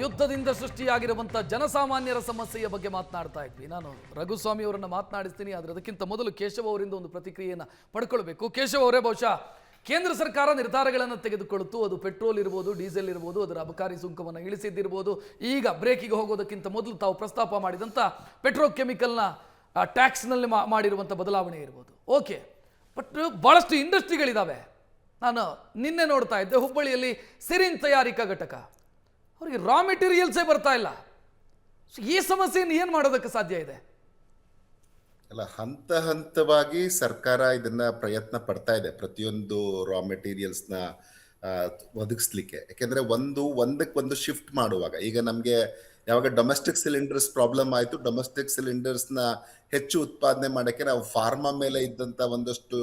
ಯುದ್ಧದಿಂದ ಸೃಷ್ಟಿಯಾಗಿರುವಂಥ ಜನಸಾಮಾನ್ಯರ ಸಮಸ್ಯೆಯ ಬಗ್ಗೆ ಮಾತನಾಡ್ತಾ ಇದ್ವಿ. ನಾನು ರಘುಸ್ವಾಮಿ ಅವರನ್ನು ಮಾತನಾಡಿಸ್ತೀನಿ, ಆದರೆ ಅದಕ್ಕಿಂತ ಮೊದಲು ಕೇಶವ್ ಅವರಿಂದ ಒಂದು ಪ್ರತಿಕ್ರಿಯೆಯನ್ನು ಪಡ್ಕೊಳ್ಬೇಕು. ಕೇಶವ್ ಅವರೇ, ಬಹುಶಃ ಕೇಂದ್ರ ಸರ್ಕಾರ ನಿರ್ಧಾರಗಳನ್ನು ತೆಗೆದುಕೊಳ್ಳುತ್ತು. ಅದು ಪೆಟ್ರೋಲ್ ಇರ್ಬೋದು, ಡೀಸೆಲ್ ಇರ್ಬೋದು, ಅದರ ಅಬಕಾರಿ ಸುಂಕವನ್ನು ಇಳಿಸಿದ್ದಿರ್ಬೋದು. ಈಗ ಬ್ರೇಕಿಗೆ ಹೋಗೋದಕ್ಕಿಂತ ಮೊದಲು ತಾವು ಪ್ರಸ್ತಾಪ ಮಾಡಿದಂಥ ಪೆಟ್ರೋಕೆಮಿಕಲ್ನ ಟ್ಯಾಕ್ಸ್ನಲ್ಲಿ ಮಾಡಿರುವಂಥ ಬದಲಾವಣೆ ಇರ್ಬೋದು. ಓಕೆ, ಬಟ್ ಭಾಳಷ್ಟು ಇಂಡಸ್ಟ್ರಿಗಳಿದ್ದಾವೆ. ನಾನು ನಿನ್ನೆ ನೋಡ್ತಾ ಇದ್ದೆ, ಹುಬ್ಬಳ್ಳಿಯಲ್ಲಿ ಸಿರಿಂಜ್ ತಯಾರಿಕಾ ಘಟಕ, ಅವರಿಗೆ ರಾ ಮೆಟೀರಿಯಲ್ಸೇ ಬರ್ತಾ ಇಲ್ಲ. ಈ ಸಮಸ್ಯೆಯನ್ನು ಏನು ಮಾಡೋದಕ್ಕೆ ಸಾಧ್ಯ ಇದೆ? ಅಲ್ಲ, ಹಂತ ಹಂತವಾಗಿ ಸರ್ಕಾರ ಇದನ್ನ ಪ್ರಯತ್ನ ಪಡ್ತಾ ಇದೆ, ಪ್ರತಿಯೊಂದು ರಾ ಮೆಟೀರಿಯಲ್ಸ್ನ ಒದಗಿಸ್ಲಿಕ್ಕೆ. ಯಾಕೆಂದ್ರೆ ಒಂದಕ್ಕೊಂದು ಶಿಫ್ಟ್ ಮಾಡುವಾಗ, ಈಗ ನಮಗೆ ಯಾವಾಗ ಡೊಮೆಸ್ಟಿಕ್ ಸಿಲಿಂಡರ್ಸ್ ಪ್ರಾಬ್ಲಮ್ ಆಯಿತು, ಡೊಮೆಸ್ಟಿಕ್ ಸಿಲಿಂಡರ್ಸ್ನ ಹೆಚ್ಚು ಉತ್ಪಾದನೆ ಮಾಡೋಕ್ಕೆ ನಾವು ಫಾರ್ಮಾ ಮೇಲೆ ಇದ್ದಂಥ ಒಂದಷ್ಟು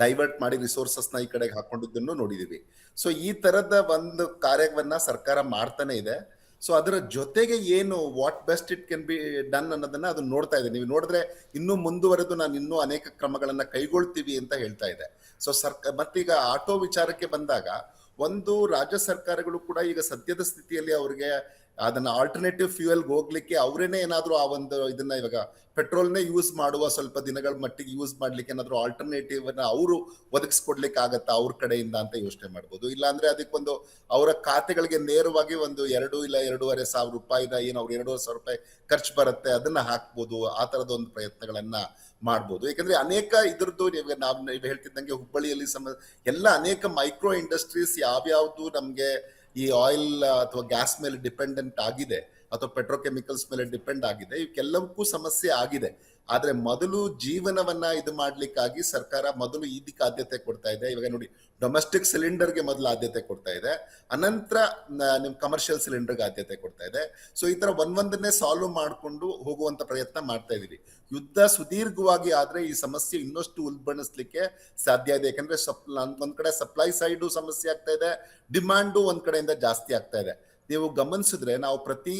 ಡೈವರ್ಟ್ ಮಾಡಿ ರಿಸೋರ್ಸಸ್ನ ಈ ಕಡೆಗೆ ಹಾಕೊಂಡಿದ್ದನ್ನು ನೋಡಿದೀವಿ. ಸೊ ಈ ತರದ ಒಂದು ಕಾರ್ಯವನ್ನ ಸರ್ಕಾರ ಮಾಡ್ತಾನೆ ಇದೆ. ಸೊ ಅದರ ಜೊತೆಗೆ ಏನು what best it can be done ಅನ್ನೋದನ್ನ ಅದು ನೋಡ್ತಾ ಇದೆ. ನೀವು ನೋಡಿದ್ರೆ ಇನ್ನೂ ಮುಂದುವರೆದು ನಾನು ಇನ್ನೂ ಅನೇಕ ಕ್ರಮಗಳನ್ನ ಕೈಗೊಳ್ತೀವಿ ಅಂತ ಹೇಳ್ತಾ ಇದೆ. ಸೊ ಮತ್ತೀಗ ಆಟೋ ವಿಚಾರಕ್ಕೆ ಬಂದಾಗ, ಒಂದು ರಾಜ್ಯ ಸರ್ಕಾರಗಳು ಕೂಡ ಈಗ ಸದ್ಯದ ಸ್ಥಿತಿಯಲ್ಲಿ ಅವ್ರಿಗೆ ಅದನ್ನ ಆಲ್ಟರ್ನೇಟಿವ್ ಫ್ಯೂಯಲ್ಗೆ ಹೋಗ್ಲಿಕ್ಕೆ ಅವರೇನೆ ಏನಾದ್ರು ಆ ಒಂದು ಇದನ್ನ ಇವಾಗ ಪೆಟ್ರೋಲ್ನೇ ಯೂಸ್ ಮಾಡುವ ಸ್ವಲ್ಪ ದಿನಗಳ ಮಟ್ಟಿಗೆ ಯೂಸ್ ಮಾಡ್ಲಿಕ್ಕೆ ಏನಾದ್ರು ಆಲ್ಟರ್ನೇಟಿವ್ ಅನ್ನ ಅವರು ಒದಗಿಸ್ಕೊಡ್ಲಿಕ್ಕೆ ಆಗತ್ತಾ ಅವ್ರ ಕಡೆಯಿಂದ ಅಂತ ಯೋಚನೆ ಮಾಡ್ಬೋದು. ಇಲ್ಲಾಂದ್ರೆ ಅದಕ್ಕೊಂದು ಅವರ ಖಾತೆಗಳಿಗೆ ನೇರವಾಗಿ ಒಂದು 2 ಇಲ್ಲ 2.5 ಸಾವಿರ ರೂಪಾಯಿನ ಏನು ಅವ್ರು 2.5 ಸಾವಿರ ರೂಪಾಯಿ ಖರ್ಚು ಬರುತ್ತೆ ಅದನ್ನ ಹಾಕ್ಬೋದು. ಆ ತರದ ಒಂದು ಪ್ರಯತ್ನಗಳನ್ನ ಮಾಡ್ಬೋದು. ಯಾಕಂದ್ರೆ ಅನೇಕ ಇದ್ರದ್ದು ನೀವು ಹೇಳ್ತಿದ್ದಂಗೆ ಹುಬ್ಬಳ್ಳಿಯಲ್ಲಿ ಎಲ್ಲ ಅನೇಕ ಮೈಕ್ರೋ ಇಂಡಸ್ಟ್ರೀಸ್ ಯಾವ್ಯಾವ್ದು ನಮ್ಗೆ ಈ ಆಯಿಲ್ ಅಥವಾ ಗ್ಯಾಸ್ ಮೇಲೆ ಡಿಪೆಂಡೆಂಟ್ ಆಗಿದೆ ಅಥವಾ ಪೆಟ್ರೋಕೆಮಿಕಲ್ಸ್ ಮೇಲೆ ಡಿಪೆಂಡ್ ಆಗಿದೆ, ಇವಕ್ಕೆಲ್ಲವಕ್ಕೂ ಸಮಸ್ಯೆ ಆಗಿದೆ. ಆದ್ರೆ ಮೊದಲು ಜೀವನವನ್ನ ಇದು ಮಾಡ್ಲಿಕ್ಕಾಗಿ ಸರ್ಕಾರ ಮೊದಲು ಇದಕ್ಕೆ ಆದ್ಯತೆ ಕೊಡ್ತಾ ಇದೆ. ಇವಾಗ ನೋಡಿ, ಡೊಮೆಸ್ಟಿಕ್ ಸಿಲಿಂಡರ್ಗೆ ಮೊದಲು ಆದ್ಯತೆ ಕೊಡ್ತಾ ಇದೆ, ಅನಂತರ ನಿಮ್ ಕಮರ್ಷಿಯಲ್ ಸಿಲಿಂಡರ್ಗೆ ಆದ್ಯತೆ ಕೊಡ್ತಾ ಇದೆ. ಸೊ ಈ ತರ ಒಂದೊಂದನ್ನೇ ಸಾಲ್ವ್ ಮಾಡ್ಕೊಂಡು ಹೋಗುವಂತ ಪ್ರಯತ್ನ ಮಾಡ್ತಾ ಇದೀವಿ. ಯುದ್ಧ ಸುದೀರ್ಘವಾಗಿ ಆದ್ರೆ ಈ ಸಮಸ್ಯೆ ಇನ್ನಷ್ಟು ಉಲ್ಬಣಿಸ್ಲಿಕ್ಕೆ ಸಾಧ್ಯ ಇದೆ. ಯಾಕಂದ್ರೆ ಒಂದ್ ಕಡೆ ಸಪ್ಲೈ ಸೈಡು ಸಮಸ್ಯೆ ಆಗ್ತಾ ಇದೆ, ಡಿಮಾಂಡು ಒಂದ್ ಕಡೆಯಿಂದ ಜಾಸ್ತಿ ಆಗ್ತಾ ಇದೆ. ನೀವು ಗಮನಿಸಿದ್ರೆ ನಾವು ಪ್ರತಿ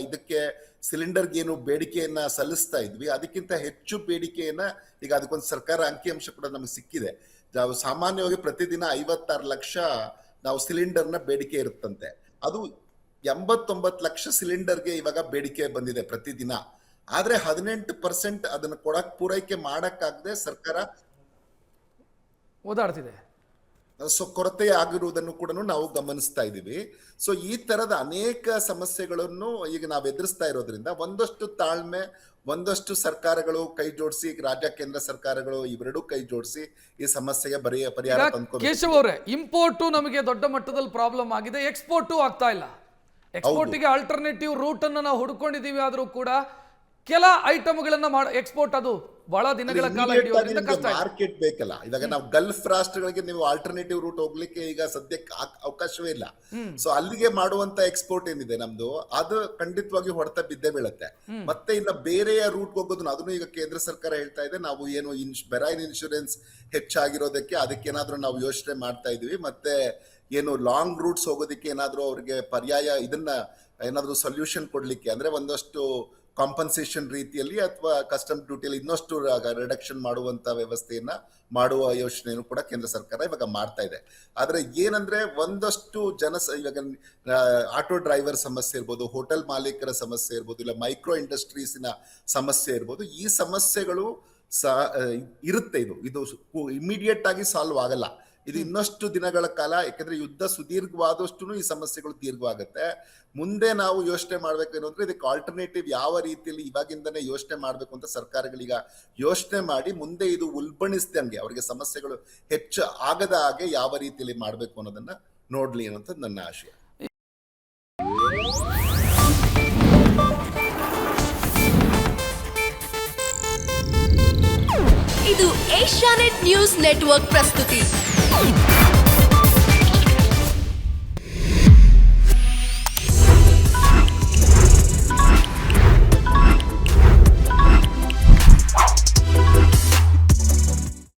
ಇದಕ್ಕೆ ಸಿಲಿಂಡರ್ಗೆ ಏನು ಬೇಡಿಕೆಯನ್ನ ಸಲ್ಲಿಸ್ತಾ ಇದ್ವಿ, ಅದಕ್ಕಿಂತ ಹೆಚ್ಚು ಬೇಡಿಕೆಯನ್ನ ಈಗ ಅದಕ್ಕೊಂದು ಸರ್ಕಾರ ಅಂಕಿಅಂಶ ಕೂಡ ನಮಗೆ ಸಿಕ್ಕಿದೆ. ನಾವು ಸಾಮಾನ್ಯವಾಗಿ ಪ್ರತಿದಿನ 56 ಲಕ್ಷ ನಾವು ಸಿಲಿಂಡರ್ನ ಬೇಡಿಕೆ ಇರುತ್ತಂತೆ. ಅದು 89 ಲಕ್ಷ ಸಿಲಿಂಡರ್ಗೆ ಇವಾಗ ಬೇಡಿಕೆ ಬಂದಿದೆ ಪ್ರತಿದಿನ. ಆದ್ರೆ 18% ಅದನ್ನ ಪೂರೈಕೆ ಮಾಡಕ್ಕಾಗದೆ ಸರ್ಕಾರ ಓದಾಡ್ತಿದೆ. ಸೊ ಕೊರತೆ ಆಗಿರುವುದನ್ನು ಕೂಡ ನಾವು ಗಮನಿಸ್ತಾ ಇದ್ದೀವಿ. ಸೊ ಈ ತರದ ಅನೇಕ ಸಮಸ್ಯೆಗಳನ್ನು ಈಗ ನಾವು ಎದುರಿಸ್ತಾ ಇರೋದ್ರಿಂದ ಒಂದಷ್ಟು ತಾಳ್ಮೆ, ಒಂದಷ್ಟು ಸರ್ಕಾರಗಳು ಕೈ ಜೋಡಿಸಿ, ರಾಜ್ಯ ಕೇಂದ್ರ ಸರ್ಕಾರಗಳು ಇವೆರಡೂ ಕೈ ಜೋಡಿಸಿ ಈ ಸಮಸ್ಯೆಗೆ ಪರಿಹಾರ ತಂದ್ಕೋಬೇಕು. ಕೇಶವ್ ಅವರೇ, ಇಂಪೋರ್ಟು ನಮಗೆ ದೊಡ್ಡ ಮಟ್ಟದಲ್ಲಿ ಪ್ರಾಬ್ಲಮ್ ಆಗಿದೆ, ಎಕ್ಸ್ಪೋರ್ಟು ಆಗ್ತಾ ಇಲ್ಲ. ಎಕ್ಸ್ಪೋರ್ಟಿಗೆ ಆಲ್ಟರ್ನೇಟಿವ್ ರೂಟ್ ಅನ್ನು ನಾವು ಹುಡ್ಕೊಂಡಿದೀವಿ, ಆದ್ರೂ ಕೂಡ ಕೆಲ ಐಟಮ್ಗಳನ್ನ ಎಕ್ಸ್ಪೋರ್ಟ್ ಅದು ಬಹಳ ದಿನಗಳ ಕಾಲ ಹಿಡಿಯೋದ್ರಿಂದ ಕಷ್ಟ. ಮಾರ್ಕೆಟ್ ಬೇಕಲ್ಲ. ಇವಾಗ ನಾವು ಗಲ್ಫ್ ರಾಷ್ಟ್ರಗಳಿಗೆ ನೀವು ಆಲ್ಟರ್ನೇಟಿವ್ ರೂಟ್ ಹೋಗ್ಲಿಕ್ಕೆ ಈಗ ಸದ್ಯಕ್ಕೆ ಅವಕಾಶವೇ ಇಲ್ಲ. ಸೊ ಅಲ್ಲಿಗೆ ಮಾಡುವಂತ ಎಕ್ಸ್ಪೋರ್ಟ್ ಏನಿದೆ ನಮ್ದು, ಅದು ಖಂಡಿತವಾಗಿ ಹೊಡೆತ ಬಿದ್ದೇ ಬೀಳುತ್ತೆ. ಮತ್ತೆ ಇನ್ನ ಬೇರೆಯ ರೂಟ್ ಹೋಗೋದನ್ನ ಅದನ್ನು ಈಗ ಕೇಂದ್ರ ಸರ್ಕಾರ ಹೇಳ್ತಾ ಇದೆ, ನಾವು ಏನು ಬೆರೈನ್ ಇನ್ಶೂರೆನ್ಸ್ ಹೆಚ್ಚಾಗಿರೋದಕ್ಕೆ ಅದಕ್ಕೇನಾದ್ರೂ ನಾವು ಯೋಚನೆ ಮಾಡ್ತಾ ಇದೀವಿ. ಮತ್ತೆ ಏನು ಲಾಂಗ್ ರೂಟ್ಸ್ ಹೋಗೋದಕ್ಕೆ ಏನಾದ್ರೂ ಅವ್ರಿಗೆ ಪರ್ಯಾಯ ಇದನ್ನ ಏನಾದ್ರೂ ಸೊಲ್ಯೂಷನ್ ಕೊಡ್ಲಿಕ್ಕೆ, ಅಂದ್ರೆ ಒಂದಷ್ಟು ಕಾಂಪನ್ಸೇಷನ್ ರೀತಿಯಲ್ಲಿ ಅಥವಾ ಕಸ್ಟಮ್ ಡ್ಯೂಟಿಯಲ್ಲಿ ಇನ್ನಷ್ಟು ರಿಡಕ್ಷನ್ ಮಾಡುವಂತ ವ್ಯವಸ್ಥೆಯನ್ನ ಮಾಡುವ ಯೋಚನೆಯನ್ನು ಕೂಡ ಕೇಂದ್ರ ಸರ್ಕಾರ ಇವಾಗ ಮಾಡ್ತಾ ಇದೆ. ಆದ್ರೆ ಏನಂದ್ರೆ ಒಂದಷ್ಟು ಇವಾಗ ಆಟೋ ಡ್ರೈವರ್ ಸಮಸ್ಯೆ ಇರ್ಬೋದು, ಹೋಟೆಲ್ ಮಾಲೀಕರ ಸಮಸ್ಯೆ ಇರ್ಬೋದು, ಇಲ್ಲ ಮೈಕ್ರೋ ಇಂಡಸ್ಟ್ರೀಸಿನ ಸಮಸ್ಯೆ ಇರ್ಬೋದು, ಈ ಸಮಸ್ಯೆಗಳು ಇರುತ್ತೆ. ಇದು ಇಮಿಡಿಯೇಟ್ ಆಗಿ ಸಾಲ್ವ್ ಆಗಲ್ಲ. ಇದು ಇನ್ನಷ್ಟು ದಿನಗಳ ಕಾಲ, ಯಾಕಂದ್ರೆ ಯುದ್ಧ ಸುದೀರ್ಘವಾದಷ್ಟು ಈ ಸಮಸ್ಯೆಗಳು ದೀರ್ಘವಾಗುತ್ತೆ. ಮುಂದೆ ನಾವು ಯೋಚನೆ ಮಾಡ್ಬೇಕು ಏನಂದ್ರೆ ಇದಕ್ಕೆ ಆಲ್ಟರ್ನೇಟಿವ್ ಯಾವ ರೀತಿಯಲ್ಲಿ ಇವಾಗಿಂದನೇ ಯೋಚನೆ ಮಾಡ್ಬೇಕು ಅಂತ ಸರ್ಕಾರಗಳೀಗ ಯೋಚನೆ ಮಾಡಿ ಮುಂದೆ ಇದು ಉಲ್ಬಣಿಸ್ದಂಗೆ ಅವರಿಗೆ ಸಮಸ್ಯೆಗಳು ಹೆಚ್ಚು ಆಗದ ಹಾಗೆ ಯಾವ ರೀತಿಯಲ್ಲಿ ಮಾಡ್ಬೇಕು ಅನ್ನೋದನ್ನ ನೋಡ್ಲಿ ಅನ್ನೋದು ನನ್ನ ಆಶಯ. ಇದು ಏಷ್ಯಾನೆಟ್ ನ್ಯೂಸ್ ನೆಟ್ವರ್ಕ್ ಪ್ರಸ್ತುತಿ.